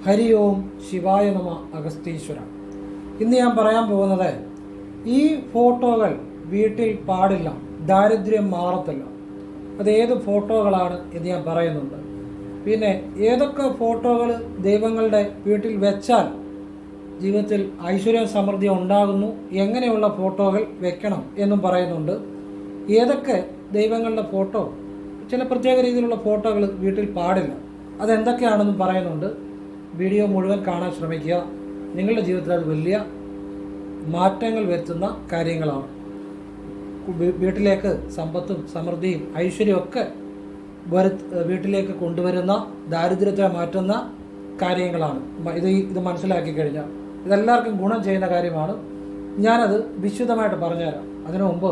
ഹരി ഓം ശിവായ നമ അഗസ്തീശ്വര. ഇന്ന് ഞാൻ പറയാൻ പോകുന്നത്, ഈ ഫോട്ടോകൾ വീട്ടിൽ പാടില്ല, ദാരിദ്ര്യം മാറത്തില്ല. അത് ഏത് ഫോട്ടോകളാണ് എന്ന് ഞാൻ പറയുന്നുണ്ട്. പിന്നെ ഏതൊക്കെ ഫോട്ടോകൾ ദൈവങ്ങളുടെ വീട്ടിൽ വെച്ചാൽ ജീവിതത്തിൽ ഐശ്വര്യ സമൃദ്ധി ഉണ്ടാകുന്നു, എങ്ങനെയുള്ള ഫോട്ടോകൾ വെക്കണം എന്നും പറയുന്നുണ്ട്. ഏതൊക്കെ ദൈവങ്ങളുടെ ഫോട്ടോ, ചില പ്രത്യേക രീതിയിലുള്ള ഫോട്ടോകൾ വീട്ടിൽ പാടില്ല, അതെന്തൊക്കെയാണെന്നും പറയുന്നുണ്ട്. വീഡിയോ മുഴുവൻ കാണാൻ ശ്രമിക്കുക. നിങ്ങളുടെ ജീവിതത്തിൽ അത് വലിയ മാറ്റങ്ങൾ വരുത്തുന്ന കാര്യങ്ങളാണ്. വീട്ടിലേക്ക് സമ്പത്തും സമൃദ്ധിയും ഐശ്വര്യമൊക്കെ വീട്ടിലേക്ക് കൊണ്ടുവരുന്ന, ദാരിദ്ര്യത്തെ മാറ്റുന്ന കാര്യങ്ങളാണ്. ഇത് മനസ്സിലാക്കി കഴിഞ്ഞാൽ ഇതെല്ലാവർക്കും ഗുണം ചെയ്യുന്ന കാര്യമാണ്. ഞാനത് വിശദമായിട്ട് പറഞ്ഞുതരാം. അതിനു മുമ്പ്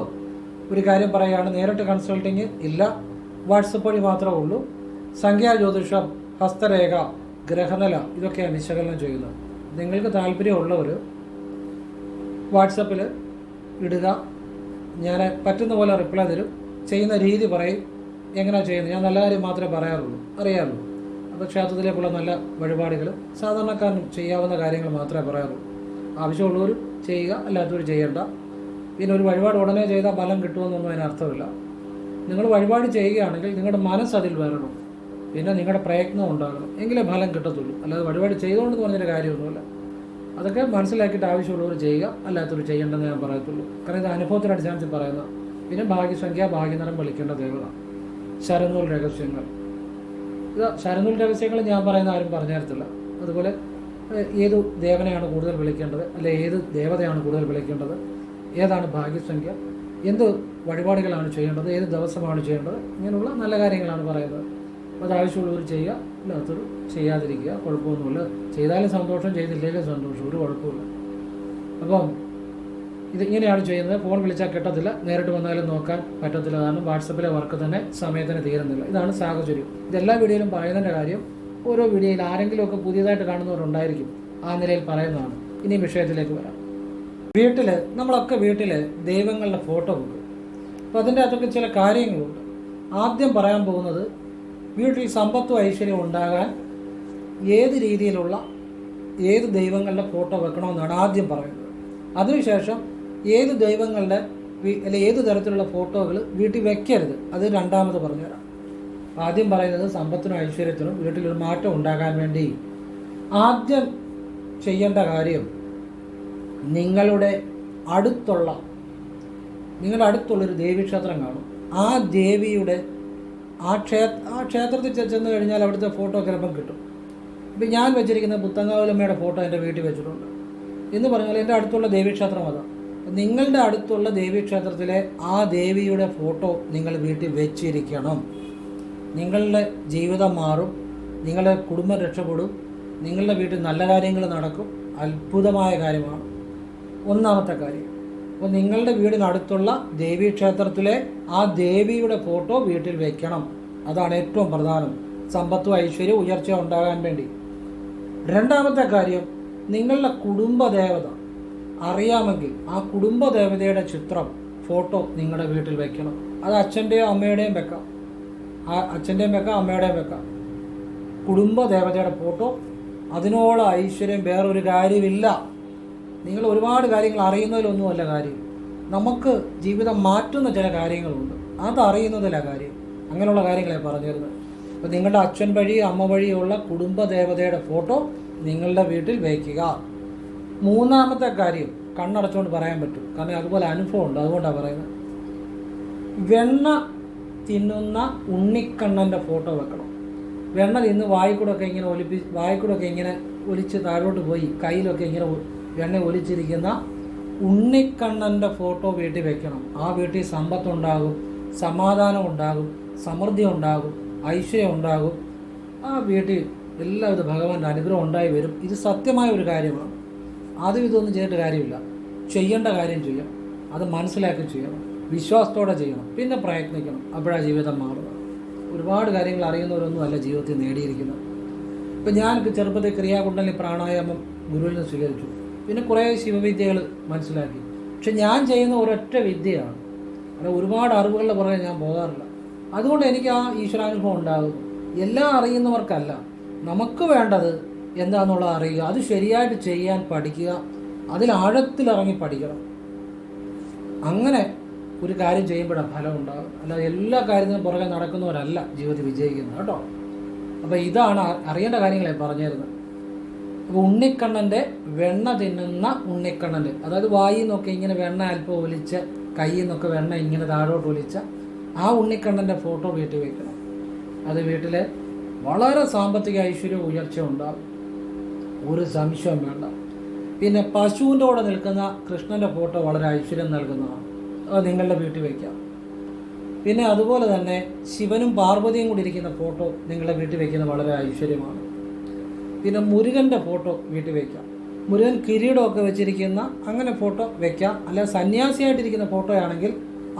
ഒരു കാര്യം പറയുകയാണ്, നേരിട്ട് കൺസൾട്ടിങ് ഇല്ല, വാട്സപ്പ് വഴി മാത്രമേ ഉള്ളൂ. സംഖ്യാജ്യോതിഷം, ഹസ്തരേഖ, ഗ്രഹനില, ഇതൊക്കെയാണ് വിശകലനം ചെയ്യുന്നത്. നിങ്ങൾക്ക് താല്പര്യമുള്ളവർ വാട്സപ്പിൽ ഇടുക, ഞാൻ പറ്റുന്ന പോലെ റിപ്ലൈ തരും. ചെയ്യുന്ന രീതി പറയും, എങ്ങനെയാണ് ചെയ്യുന്നത്. ഞാൻ നല്ല കാര്യം മാത്രമേ പറയാറുള്ളൂ, അറിയാറുള്ളൂ. അപ്പോൾ ക്ഷേത്രത്തിലേക്കുള്ള നല്ല വഴിപാടുകൾ, സാധാരണക്കാരനും ചെയ്യാവുന്ന കാര്യങ്ങൾ മാത്രമേ പറയാറുള്ളൂ. ആവശ്യമുള്ളവർ ചെയ്യുക, അല്ലാത്തവർ ചെയ്യേണ്ട. പിന്നെ ഒരു വഴിപാട് ഉടനെ ചെയ്താൽ ഫലം കിട്ടുമെന്നൊന്നും അതിനർത്ഥമില്ല. നിങ്ങൾ വഴിപാട് ചെയ്യുകയാണെങ്കിൽ നിങ്ങളുടെ മനസ്സ് അതിൽ വരണം, പിന്നെ നിങ്ങളുടെ പ്രയത്നം ഉണ്ടാകണം, എങ്കിലേ ഫലം കിട്ടത്തുള്ളൂ. അല്ലാതെ വഴിപാട് ചെയ്തുകൊണ്ടെന്ന് പറഞ്ഞൊരു കാര്യമൊന്നുമില്ല. അതൊക്കെ മനസ്സിലാക്കിയിട്ട് ആവശ്യമുള്ളവർ ചെയ്യുക, അല്ലാത്തവർ ചെയ്യേണ്ടെന്ന് ഞാൻ പറയത്തുള്ളൂ. കാരണം ഇത് അനുഭവത്തിൻ്റെ അടിസ്ഥാനത്തിൽ പറയുന്ന. പിന്നെ ഭാഗ്യസംഖ്യ, ഭാഗ്യനിറം വിളിക്കേണ്ട ദേവത, ശരനൂൽ രഹസ്യങ്ങൾ. ഇത് ശരനൂൽ രഹസ്യങ്ങൾ ഞാൻ പറയുന്ന ആരും പറഞ്ഞു തരത്തില്ല. അതുപോലെ ഏത് ദേവനെയാണ് കൂടുതൽ വിളിക്കേണ്ടത്, അല്ലെ ഏത് ദേവതയാണ് കൂടുതൽ വിളിക്കേണ്ടത്, ഏതാണ് ഭാഗ്യസംഖ്യ, എന്ത് വഴിപാടുകളാണ് ചെയ്യേണ്ടത്, ഏത് ദിവസമാണ് ചെയ്യേണ്ടത്, ഇങ്ങനെയുള്ള നല്ല കാര്യങ്ങളാണ് പറയുന്നത്. അത് ആവശ്യമുള്ളവർ ചെയ്യുക, അല്ലാത്തവർ ചെയ്യാതിരിക്കുക, കുഴപ്പമൊന്നുമില്ല. ചെയ്താലും സന്തോഷം, ചെയ്തില്ലെങ്കിലും സന്തോഷം, ഒരു കുഴപ്പമില്ല. അപ്പം ഇതിങ്ങനെയാണ് ചെയ്യുന്നത്. ഫോൺ വിളിച്ചാൽ കിട്ടത്തില്ല, നേരിട്ട് വന്നാലും നോക്കാൻ പറ്റത്തില്ല. കാരണം വാട്സപ്പിലെ വർക്ക് തന്നെ സമയത്തിന് തീരുന്നില്ല. ഇതാണ് സാഹചര്യം. ഇതെല്ലാ വീഡിയോയിലും പറയുന്നതിൻ്റെ കാര്യം, ഓരോ വീഡിയോയിൽ ആരെങ്കിലുമൊക്കെ പുതിയതായിട്ട് കാണുന്നവരുണ്ടായിരിക്കും, ആ നിലയിൽ പറയുന്നതാണ്. ഇനി വിഷയത്തിലേക്ക് വരാം. നമ്മളൊക്കെ വീട്ടിൽ ദൈവങ്ങളുടെ ഫോട്ടോ വെക്കും. അപ്പോൾ അതിൻ്റെ അകത്തൊക്കെ ചില കാര്യങ്ങളുണ്ട്. ആദ്യം പറയാൻ പോകുന്നത്, വീട്ടിൽ സമ്പത്തും ഐശ്വര്യവും ഉണ്ടാകാൻ ഏത് രീതിയിലുള്ള ഏത് ദൈവങ്ങളുടെ ഫോട്ടോ വെക്കണമെന്നാണ് ആദ്യം പറയുന്നത്. അതിനുശേഷം ഏത് ദൈവങ്ങളുടെ അല്ലെങ്കിൽ ഏത് തരത്തിലുള്ള ഫോട്ടോകൾ വീട്ടിൽ വെക്കരുത്, അത് രണ്ടാമത് പറഞ്ഞുതരാം. ആദ്യം പറയുന്നത് സമ്പത്തിനും ഐശ്വര്യത്തിനും വീട്ടിലൊരു മാറ്റം ഉണ്ടാകാൻ വേണ്ടി ആദ്യം ചെയ്യേണ്ട കാര്യം, നിങ്ങളുടെ അടുത്തുള്ളൊരു ദേവീക്ഷേത്രം കാണും. ആ ദേവിയുടെ ആ ക്ഷേത്രത്തിൽ ചെന്ന് കഴിഞ്ഞാൽ അവിടുത്തെ ഫോട്ടോ ചിലപ്പം കിട്ടും. ഇപ്പം ഞാൻ വെച്ചിരിക്കുന്ന പുത്തങ്കാവലമ്മയുടെ ഫോട്ടോ എൻ്റെ വീട്ടിൽ വെച്ചിട്ടുണ്ട് എന്ന് പറഞ്ഞാൽ എൻ്റെ അടുത്തുള്ള ദേവീക്ഷേത്രം അതാണ്. നിങ്ങളുടെ അടുത്തുള്ള ദേവീക്ഷേത്രത്തിലെ ആ ദേവിയുടെ ഫോട്ടോ നിങ്ങൾ വീട്ടിൽ വെച്ചിരിക്കണം. നിങ്ങളുടെ ജീവിതം മാറും, നിങ്ങളുടെ കുടുംബം രക്ഷപ്പെടും, നിങ്ങളുടെ വീട്ടിൽ നല്ല കാര്യങ്ങൾ നടക്കും. അത്ഭുതമായ കാര്യമാണ് ഒന്നാമത്തെ കാര്യം. അപ്പോൾ നിങ്ങളുടെ വീടിനടുത്തുള്ള ദേവീക്ഷേത്രത്തിലെ ആ ദേവിയുടെ ഫോട്ടോ വീട്ടിൽ വെക്കണം. അതാണ് ഏറ്റവും പ്രധാനം, സമ്പത്തും ഐശ്വര്യവും ഉയർച്ച ഉണ്ടാകാൻ വേണ്ടി. രണ്ടാമത്തെ കാര്യം, നിങ്ങളുടെ കുടുംബദേവത അറിയാമെങ്കിൽ ആ കുടുംബദേവതയുടെ ചിത്രം, ഫോട്ടോ നിങ്ങളുടെ വീട്ടിൽ വെക്കണം. അത് അച്ഛൻ്റെയോ അമ്മയുടെയും വെക്കാം, അച്ഛൻ്റെയും വെക്കാം, അമ്മയുടെയും വെക്കാം. കുടുംബദേവതയുടെ ഫോട്ടോ, അതിനോളം ഐശ്വര്യം വേറൊരു കാര്യമില്ല. നിങ്ങൾ ഒരുപാട് കാര്യങ്ങൾ അറിയുന്നതിലൊന്നുമല്ല കാര്യം, നമുക്ക് ജീവിതം മാറ്റുന്ന ചില കാര്യങ്ങളുണ്ട്, അതറിയുന്നതിലാണ് കാര്യം. അങ്ങനെയുള്ള കാര്യങ്ങളെ പറഞ്ഞു തരുന്നത്. അപ്പോൾ നിങ്ങളുടെ അച്ഛൻ വഴി അമ്മ വഴിയുള്ള കുടുംബദേവതയുടെ ഫോട്ടോ നിങ്ങളുടെ വീട്ടിൽ വയ്ക്കുക. മൂന്നാമത്തെ കാര്യം, കണ്ണടച്ചുകൊണ്ട് പറയാൻ പറ്റും, കാരണം അതുപോലെ അനുഭവം ഉണ്ട്, അതുകൊണ്ടാണ് പറയുന്നത്. വെണ്ണ തിന്നുന്ന ഉണ്ണിക്കണ്ണൻ്റെ ഫോട്ടോ വെക്കണം. വെണ്ണ തിന്ന് വായിക്കൂടൊക്കെ ഇങ്ങനെ ഒലിച്ച് താഴോട്ട് പോയി കയ്യിലൊക്കെ ഇങ്ങനെ എണ്ണ ഒലിച്ചിരിക്കുന്ന ഉണ്ണിക്കണ്ണൻ്റെ ഫോട്ടോ വീട്ടിൽ വെക്കണം. ആ വീട്ടിൽ സമ്പത്തുണ്ടാകും, സമാധാനം ഉണ്ടാകും, സമൃദ്ധി ഉണ്ടാകും, ഐശ്വര്യം ഉണ്ടാകും. ആ വീട്ടിൽ എല്ലാവിധ ഭഗവാന്റെ അനുഗ്രഹം ഉണ്ടായി വരും. ഇത് സത്യമായ ഒരു കാര്യമാണ്. ആദ്യം ഇതൊന്നും ചെയ്തിട്ട് കാര്യമില്ല, ചെയ്യേണ്ട കാര്യം ചെയ്യണം, അത് മനസ്സിലാക്കി ചെയ്യണം, വിശ്വാസത്തോടെ ചെയ്യണം, പിന്നെ പ്രയത്നിക്കണം. അപ്പോഴാണ് ജീവിതം മാറുന്നത്. ഒരുപാട് കാര്യങ്ങൾ അറിയുന്നവരൊന്നും അല്ല ജീവിതത്തിൽ നേടിയിരിക്കുന്നത്. ഇപ്പം ഞാൻ ചെറുപ്പത്തിൽ ക്രിയാകുണ്ടലിനി പ്രാണായാമം ഗുരുവിൽ നിന്ന് സ്വീകരിച്ചു, പിന്നെ കുറേ ശിവവിദ്യകൾ മനസ്സിലാക്കി. പക്ഷെ ഞാൻ ചെയ്യുന്ന ഒരൊറ്റ വിദ്യയാണ്, അല്ല ഒരുപാട് അറിവുകളുടെ പുറകെ ഞാൻ പോകാറില്ല. അതുകൊണ്ട് എനിക്ക് ആ ഈശ്വരാനുഭവം ഉണ്ടാകുന്നു. എല്ലാം അറിയുന്നവർക്കല്ല, നമുക്ക് വേണ്ടത് എന്താണെന്നുള്ളത് അറിയുക, അത് ശരിയായിട്ട് ചെയ്യാൻ പഠിക്കുക, അതിൽ ആഴത്തിലിറങ്ങി പഠിക്കണം. അങ്ങനെ ഒരു കാര്യം ചെയ്യുമ്പോഴാണ് ഫലം ഉണ്ടാകും. അല്ലാതെ എല്ലാ കാര്യത്തിനും പുറകെ നടക്കുന്നവരല്ല ജീവിതത്തിൽ വിജയിക്കുന്നത് കേട്ടോ. അപ്പോൾ ഇതാണ് അറിയേണ്ട കാര്യങ്ങളെ പറഞ്ഞു തരുന്നത്. അപ്പോൾ ഉണ്ണിക്കണ്ണൻ്റെ വെണ്ണ തിന്നുന്ന ഉണ്ണിക്കണ്ണൻ്റെ, അതായത് വായിൽ നിന്നൊക്കെ ഇങ്ങനെ വെണ്ണ അല്പം ഒലിച്ച് കയ്യിൽ നിന്നൊക്കെ വെണ്ണ ഇങ്ങനെ താഴോട്ട് ഒലിച്ച ആ ഉണ്ണിക്കണ്ണൻ്റെ ഫോട്ടോ വീട്ടിൽ വയ്ക്കണം. അത് വീട്ടിൽ വളരെ സാമ്പത്തിക ഐശ്വര്യവും ഉയർച്ച ഉണ്ടാകും, ഒരു സംശയം വേണ്ട. പിന്നെ പശുവിൻ്റെ കൂടെ നിൽക്കുന്ന കൃഷ്ണൻ്റെ ഫോട്ടോ വളരെ ഐശ്വര്യം നൽകുന്നതാണ്, അത് നിങ്ങളുടെ വീട്ടിൽ വയ്ക്കാം. പിന്നെ അതുപോലെ തന്നെ ശിവനും പാർവതിയും കൂടി ഇരിക്കുന്ന ഫോട്ടോ നിങ്ങളുടെ വീട്ടിൽ വയ്ക്കുന്നത് വളരെ ഐശ്വര്യമാണ്. പിന്നെ മുരുകൻ്റെ ഫോട്ടോ വീട്ടിൽ വയ്ക്കാം. മുരുകൻ കിരീടമൊക്കെ വെച്ചിരിക്കുന്ന അങ്ങനെ ഫോട്ടോ വയ്ക്കാം. അല്ല സന്യാസിയായിട്ടിരിക്കുന്ന ഫോട്ടോ ആണെങ്കിൽ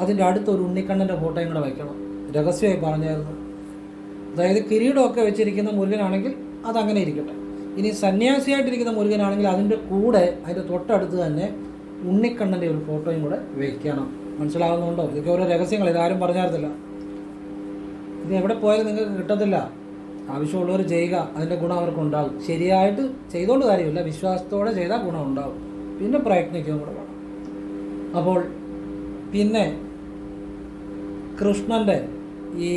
അതിൻ്റെ അടുത്തൊരു ഉണ്ണിക്കണ്ണൻ്റെ ഫോട്ടോയും കൂടെ വയ്ക്കണം. രഹസ്യമായി പറഞ്ഞായിരുന്നു. അതായത് കിരീടമൊക്കെ വെച്ചിരിക്കുന്ന മുരുകനാണെങ്കിൽ അതങ്ങനെ ഇരിക്കട്ടെ. ഇനി സന്യാസിയായിട്ടിരിക്കുന്ന മുരുകനാണെങ്കിൽ അതിൻ്റെ കൂടെ അതിൻ്റെ തൊട്ടടുത്ത് തന്നെ ഉണ്ണിക്കണ്ണൻ്റെ ഒരു ഫോട്ടോയും കൂടെ വയ്ക്കണം. മനസ്സിലാവുന്നുണ്ടോ? ഇതൊക്കെ ഓരോ രഹസ്യങ്ങൾ, ഇതാരും പറഞ്ഞായിരുന്നില്ല. ഇത് എവിടെ പോയാലും നിങ്ങൾക്ക് കിട്ടത്തില്ല. ആവശ്യമുള്ളവർ ചെയ്യുക, അതിൻ്റെ ഗുണം അവർക്ക് ഉണ്ടാകും. ശരിയായിട്ട് ചെയ്തുകൊണ്ട് കാര്യമില്ല, വിശ്വാസത്തോടെ ചെയ്താൽ ഗുണം ഉണ്ടാകും. പിന്നെ പ്രയത്നിക്കുകയും കൂടെ വേണം. അപ്പോൾ പിന്നെ കൃഷ്ണൻ്റെ ഈ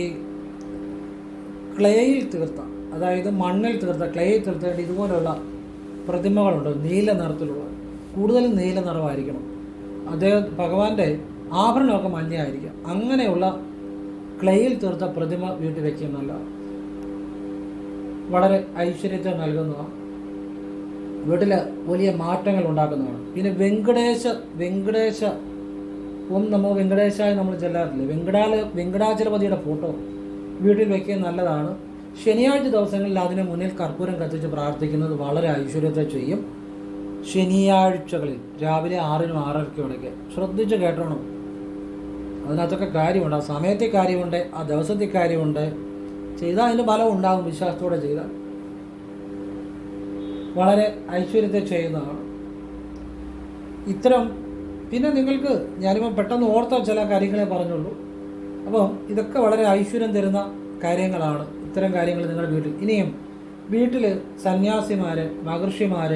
ക്ലേയിൽ തീർത്ത, അതായത് മണ്ണിൽ തീർത്ത, ക്ലേയിൽ തീർത്തേണ്ട ഇതുപോലുള്ള പ്രതിമകളുണ്ട്, നീല നിറത്തിലുള്ള, കൂടുതലും നീല നിറമായിരിക്കണം. അദ്ദേഹം ഭഗവാന്റെ ആഭരണമൊക്കെ മഞ്ഞയായിരിക്കാം. അങ്ങനെയുള്ള ക്ലേയിൽ തീർത്ത പ്രതിമ വീട്ടിൽ വയ്ക്കുന്നതല്ല, വളരെ ഐശ്വര്യത്തെ നൽകുന്നതാണ്, വീട്ടിൽ വലിയ മാറ്റങ്ങൾ ഉണ്ടാക്കുന്നതാണ്. പിന്നെ വെങ്കടേശ ഓം നമോ വെങ്കടേശായി നമ്മൾ ചെല്ലാറില്ലേ, വെങ്കടാചലപതിയുടെ ഫോട്ടോ വീട്ടിൽ വയ്ക്കുന്നത് നല്ലതാണ്. ശനിയാഴ്ച ദിവസങ്ങളിൽ അതിന് മുന്നിൽ കർപ്പൂരം കത്തിച്ച് പ്രാർത്ഥിക്കുന്നത് വളരെ ഐശ്വര്യത്തെ ചെയ്യും. ശനിയാഴ്ചകളിൽ രാവിലെ 6-നും 6:30-ക്കും ഇടയ്ക്ക് ശ്രദ്ധിച്ച് കേട്ടോണം. അതിനകത്തൊക്കെ കാര്യമുണ്ട്, ആ സമയത്തെ കാര്യമുണ്ട്, ആ ദിവസത്തെ കാര്യമുണ്ട്. ചെയ്താൽ അതിൻ്റെ ഫലം ഉണ്ടാകും. വിശ്വാസത്തോടെ ചെയ്താൽ വളരെ ഐശ്വര്യത്തെ ചെയ്യുന്നതാണ്. ഇത്തരം പിന്നെ നിങ്ങൾക്ക് ഞാനിപ്പോൾ പെട്ടെന്ന് ഓർത്ത ചില കാര്യങ്ങളെ പറഞ്ഞുള്ളൂ. അപ്പം ഇതൊക്കെ വളരെ ഐശ്വര്യം തരുന്ന കാര്യങ്ങളാണ്. ഇത്തരം കാര്യങ്ങൾ നിങ്ങളുടെ വീട്ടിൽ. ഇനിയും വീട്ടിൽ സന്യാസിമാർ, മഹർഷിമാർ,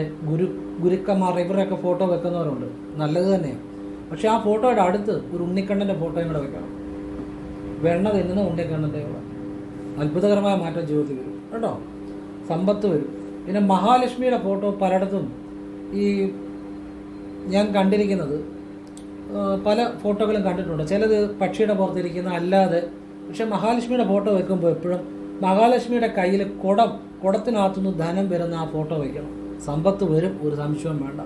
ഗുരുക്കന്മാർ ഇവരുടെയൊക്കെ ഫോട്ടോ വെക്കുന്നവരുണ്ട്, നല്ലത് തന്നെയാണ്. പക്ഷേ ആ ഫോട്ടോയുടെ അടുത്ത് ഒരു ഉണ്ണിക്കണ്ണൻ്റെ ഫോട്ടോയും കൂടെ വെക്കണം. വെണ്ണ തിന്നുന്ന ഉണ്ണിക്കണ്ണൻ്റെ കൂടെ അത്ഭുതകരമായ മാറ്റം ജീവിതത്തിൽ വരും കേട്ടോ, സമ്പത്ത് വരും. പിന്നെ മഹാലക്ഷ്മിയുടെ ഫോട്ടോ പലയിടത്തും ഈ ഞാൻ കണ്ടിരിക്കുന്നത് പല ഫോട്ടോകളും കണ്ടിട്ടുണ്ട്. ചിലത് പക്ഷിയുടെ പുറത്തിരിക്കുന്ന അല്ലാതെ. പക്ഷെ മഹാലക്ഷ്മിയുടെ ഫോട്ടോ വെക്കുമ്പോൾ എപ്പോഴും മഹാലക്ഷ്മിയുടെ കയ്യിൽ കുടത്തിനകത്തുനിന്ന് ധനം വരുന്ന ആ ഫോട്ടോ വയ്ക്കണം. സമ്പത്ത് വരും, ഒരു സംശയവും വേണ്ട.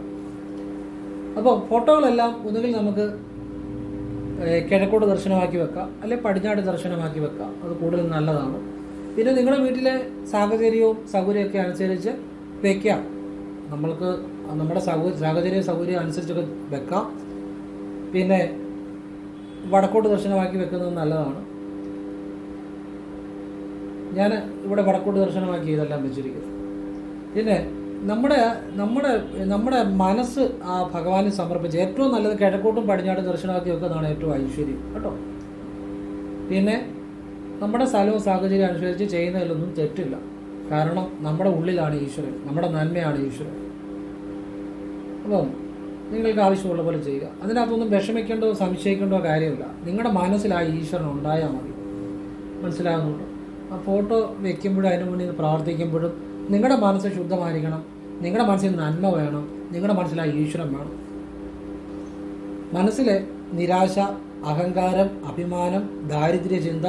അപ്പോൾ ഫോട്ടോകളെല്ലാം ഒന്നുകിൽ നമുക്ക് കിഴക്കോട്ട് ദർശനമാക്കി വെക്കാം, അല്ലെങ്കിൽ പടിഞ്ഞാട് ദർശനമാക്കി വെക്കാം. അത് കൂടുതൽ നല്ലതാണ്. പിന്നെ നിങ്ങളുടെ വീട്ടിലെ സാഹചര്യവും സൗകര്യമൊക്കെ അനുസരിച്ച് വയ്ക്കാം. നമ്മൾക്ക് നമ്മുടെ സാഹചര്യം അനുസരിച്ചൊക്കെ വെക്കാം. പിന്നെ വടക്കോട്ട് ദർശനമാക്കി വെക്കുന്നത് നല്ലതാണ്. ഞാൻ ഇവിടെ വടക്കോട്ട് ദർശനമാക്കി ഇതെല്ലാം വെച്ചിരിക്കുന്നത്. പിന്നെ നമ്മുടെ മനസ്സ് ആ ഭഗവാന് സമർപ്പിച്ച് ഏറ്റവും നല്ലത് കിഴക്കോട്ടും പടിഞ്ഞാട്ടും ദർശനമാക്കി വെക്കുന്നതാണ് ഏറ്റവും ഐശ്വര്യം കേട്ടോ. പിന്നെ നമ്മുടെ സ്ഥലവും സാഹചര്യം അനുസരിച്ച് ചെയ്യുന്നതിലൊന്നും തെറ്റില്ല. കാരണം നമ്മുടെ ഉള്ളിലാണ് ഈശ്വരൻ, നമ്മുടെ നന്മയാണ് ഈശ്വരൻ. അപ്പം നിങ്ങൾക്ക് ആവശ്യമുള്ള പോലെ ചെയ്യുക. അതിനകത്തൊന്നും വിഷമിക്കേണ്ടോ സംശയിക്കേണ്ടോ കാര്യമില്ല. നിങ്ങളുടെ മനസ്സിൽ ആ ഈശ്വരൻ ഉണ്ടായാൽ മതി. മനസ്സിലാകുന്നുണ്ടോ? ആ ഫോട്ടോ വെക്കുമ്പോഴും അതിന് മുന്നിൽ പ്രാർത്ഥിക്കുമ്പോഴും നിങ്ങളുടെ മനസ്സ് ശുദ്ധമായിരിക്കണം. നിങ്ങളുടെ മനസ്സിൽ നന്മ വേണം. നിങ്ങളുടെ മനസ്സിൽ ആ ഈശ്വരൻ വേണം. മനസ്സിലെ നിരാശ, അഹങ്കാരം, അഭിമാനം, ദാരിദ്ര്യ ചിന്ത,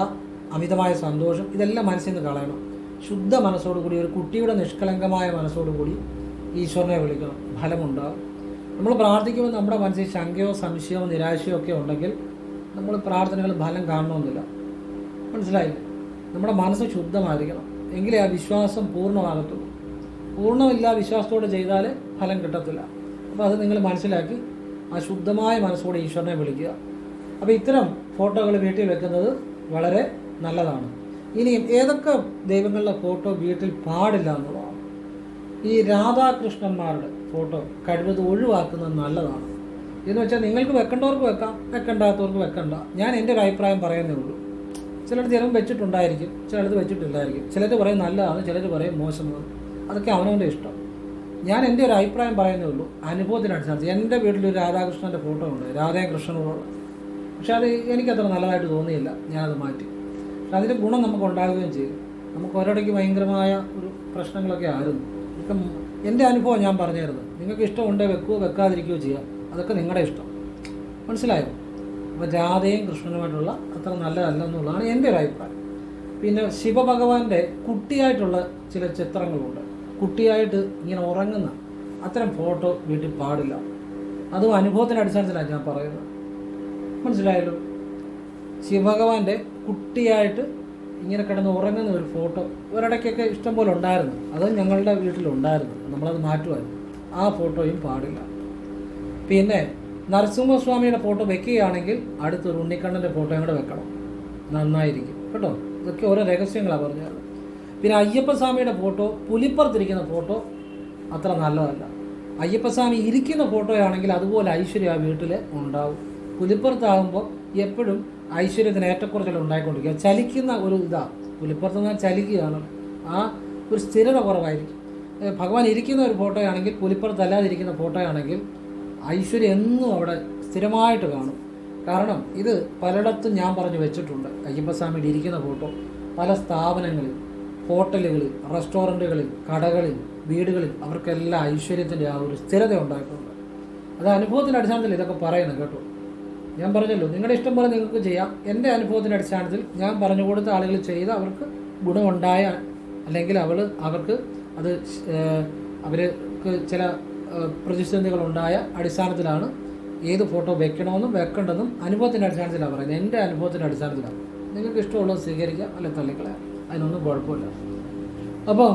അമിതമായ സന്തോഷം ഇതെല്ലാം മനസ്സിൽ നിന്ന് കളയണം. ശുദ്ധ മനസ്സോടുകൂടി, ഒരു കുട്ടിയുടെ നിഷ്കളങ്കമായ മനസ്സോടുകൂടി ഈശ്വരനെ വിളിക്കണം. ഫലമുണ്ടാകും. നമ്മൾ പ്രാർത്ഥിക്കുമ്പോൾ നമ്മുടെ മനസ്സിൽ ശങ്കയോ സംശയമോ നിരാശയോ ഒക്കെ ഉണ്ടെങ്കിൽ നമ്മൾ പ്രാർത്ഥനകൾ ഫലം കാണണമെന്നില്ല. മനസ്സിലായില്ലേ? നമ്മുടെ മനസ്സ് ശുദ്ധമായിരിക്കണം, എങ്കിലേ ആ വിശ്വാസം പൂർണ്ണമാകത്തുള്ളൂ. പൂർണ്ണമില്ല വിശ്വാസത്തോടെ ചെയ്താൽ ഫലം കിട്ടത്തില്ല. അപ്പോൾ അത് നിങ്ങൾ മനസ്സിലാക്കി ആ ശുദ്ധമായ മനസ്സോടെ ഈശ്വരനെ വിളിക്കുക. അപ്പോൾ ഇത്തരം ഫോട്ടോകൾ വീട്ടിൽ വെക്കുന്നത് വളരെ നല്ലതാണ്. ഇനിയും ഏതൊക്കെ ദൈവങ്ങളുടെ ഫോട്ടോ വീട്ടിൽ പാടില്ല എന്നുള്ളതാണ്. ഈ രാധാകൃഷ്ണന്മാരുടെ ഫോട്ടോ കഴിവത് ഒഴിവാക്കുന്നത് നല്ലതാണ്. എന്ന് വെച്ചാൽ നിങ്ങൾക്ക് വെക്കേണ്ടവർക്ക് വെക്കാം, വെക്കേണ്ടാത്തവർക്ക് വെക്കണ്ട. ഞാൻ എൻ്റെ ഒരു അഭിപ്രായം പറയുന്നേ ഉള്ളൂ. ചിലർ ചിലവും വെച്ചിട്ടുണ്ടായിരിക്കും, ചിലത് വെച്ചിട്ടില്ലായിരിക്കും. ചിലർ പറയും നല്ലതാണ്, ചിലർ പറയും മോശമാണ്. അതൊക്കെ അവനവൻ്റെ ഇഷ്ടം. ഞാൻ എൻ്റെ ഒരു അഭിപ്രായം പറയുന്നേ ഉള്ളൂ, അനുഭവത്തിനനുസരിച്ച്. എൻ്റെ വീട്ടിലൊരു രാധാകൃഷ്ണൻ്റെ ഫോട്ടോ ഉണ്ട്, രാധയും കൃഷ്ണനോടുള്ള. പക്ഷെ അത് എനിക്കത്ര നല്ലതായിട്ട് തോന്നിയില്ല, ഞാനത് മാറ്റി. പക്ഷെ അതിൻ്റെ ഗുണം നമുക്ക് ഉണ്ടാകുകയും ചെയ്യും. നമുക്ക് ഒരിടയ്ക്ക് ഭയങ്കരമായ ഒരു പ്രശ്നങ്ങളൊക്കെ ആയിരുന്നു. ഇപ്പം എൻ്റെ അനുഭവം ഞാൻ പറഞ്ഞായിരുന്നു. നിങ്ങൾക്ക് ഇഷ്ടമുണ്ടേ വെക്കുകയോ വെക്കാതിരിക്കുകയോ ചെയ്യാം, അതൊക്കെ നിങ്ങളുടെ ഇഷ്ടം. മനസ്സിലായോ? അപ്പോൾ രാധയും കൃഷ്ണനുമായിട്ടുള്ള അത്ര നല്ലതല്ല എന്നുള്ളതാണ് എൻ്റെ ഒരു അഭിപ്രായം. പിന്നെ ശിവഭഗവാന്റെ കുട്ടിയായിട്ടുള്ള ചില ചിത്രങ്ങളുണ്ട്. കുട്ടിയായിട്ട് ഇങ്ങനെ ഉറങ്ങുന്ന അത്തരം ഫോട്ടോ വീട്ടിൽ പാടില്ല. അതും അനുഭവത്തിൻ്റെ അടിസ്ഥാനത്തിലാണ് ഞാൻ പറയുന്നത്. മനസ്സിലായല്ലോ? ശിവഭഗവാന്റെ കുട്ടിയായിട്ട് ഇങ്ങനെ കിടന്ന് ഉറങ്ങുന്ന ഒരു ഫോട്ടോ ഒരിടയ്ക്കൊക്കെ ഇഷ്ടം പോലെ ഉണ്ടായിരുന്നു. അത് ഞങ്ങളുടെ വീട്ടിലുണ്ടായിരുന്നു, നമ്മളത് മാറ്റുമായിരുന്നു. ആ ഫോട്ടോയും പാടില്ല. പിന്നെ നരസിംഹസ്വാമിയുടെ ഫോട്ടോ വെക്കുകയാണെങ്കിൽ അടുത്തൊരു ഉണ്ണിക്കണ്ണൻ്റെ ഫോട്ടോയും കൂടെ വെക്കണം, നന്നായിരിക്കും കേട്ടോ. ഇതൊക്കെ ഓരോ രഹസ്യങ്ങളാണ് പറഞ്ഞത്. പിന്നെ അയ്യപ്പസ്വാമിയുടെ ഫോട്ടോ, പുലിപ്പുറത്തിരിക്കുന്ന ഫോട്ടോ അത്ര നല്ലതല്ല. അയ്യപ്പസ്വാമി ഇരിക്കുന്ന ഫോട്ടോയാണെങ്കിൽ അതുപോലെ ഐശ്വര്യം ആ വീട്ടിൽ ഉണ്ടാവും. പുലിപ്പുറത്താകുമ്പോൾ എപ്പോഴും ഐശ്വര്യത്തിന് ഏറ്റക്കുറച്ചിൽ ഉണ്ടായിക്കൊണ്ടിരിക്കുക. ചലിക്കുന്ന ഒരു ഇതാണ് പുലിപ്പുറത്ത് നിന്ന് ചലിക്കുകയാണ്. ആ ഒരു സ്ഥിരത കുറവായിരിക്കും. ഭഗവാൻ ഇരിക്കുന്ന ഒരു ഫോട്ടോയാണെങ്കിൽ, പുലിപ്പുറത്തല്ലാതിരിക്കുന്ന ഫോട്ടോയാണെങ്കിൽ ഐശ്വര്യം എന്നും അവിടെ സ്ഥിരമായിട്ട് കാണും. കാരണം ഇത് പലയിടത്തും ഞാൻ പറഞ്ഞു വെച്ചിട്ടുണ്ട്. അയ്യപ്പസ്വാമിയുടെ ഇരിക്കുന്ന ഫോട്ടോ പല സ്ഥാപനങ്ങളിൽ, ഹോട്ടലുകളിൽ, റെസ്റ്റോറൻറ്റുകളിൽ, കടകളിൽ, വീടുകളിൽ അവർക്കെല്ലാം ഐശ്വര്യത്തിൻ്റെ ആ ഒരു സ്ഥിരത ഉണ്ടായിട്ടുണ്ട്. അത് അനുഭവത്തിൻ്റെ അടിസ്ഥാനത്തിൽ ഇതൊക്കെ പറയുന്നത് കേട്ടോ. ഞാൻ പറഞ്ഞല്ലോ, നിങ്ങളുടെ ഇഷ്ടം പോലെ നിങ്ങൾക്ക് ചെയ്യാം. എൻ്റെ അനുഭവത്തിൻ്റെ അടിസ്ഥാനത്തിൽ ഞാൻ പറഞ്ഞു കൊടുത്ത ആളുകൾ ചെയ്ത് അവർക്ക് ഗുണമുണ്ടായ, അല്ലെങ്കിൽ അവർക്ക് അത് അവർക്ക് ചില പ്രതിസന്ധികളുണ്ടായ അടിസ്ഥാനത്തിലാണ് ഏത് ഫോട്ടോ വെക്കണമെന്നും വെക്കേണ്ടതെന്നും അനുഭവത്തിൻ്റെ അടിസ്ഥാനത്തിലാണ് പറയുന്നത്. എൻ്റെ അനുഭവത്തിൻ്റെ അടിസ്ഥാനത്തിലാണ്. നിങ്ങൾക്ക് ഇഷ്ടമുള്ളത് സ്വീകരിക്കാം, അല്ലെങ്കിൽ തള്ളിക്കളയാം, അതിനൊന്നും കുഴപ്പമില്ല. അപ്പോൾ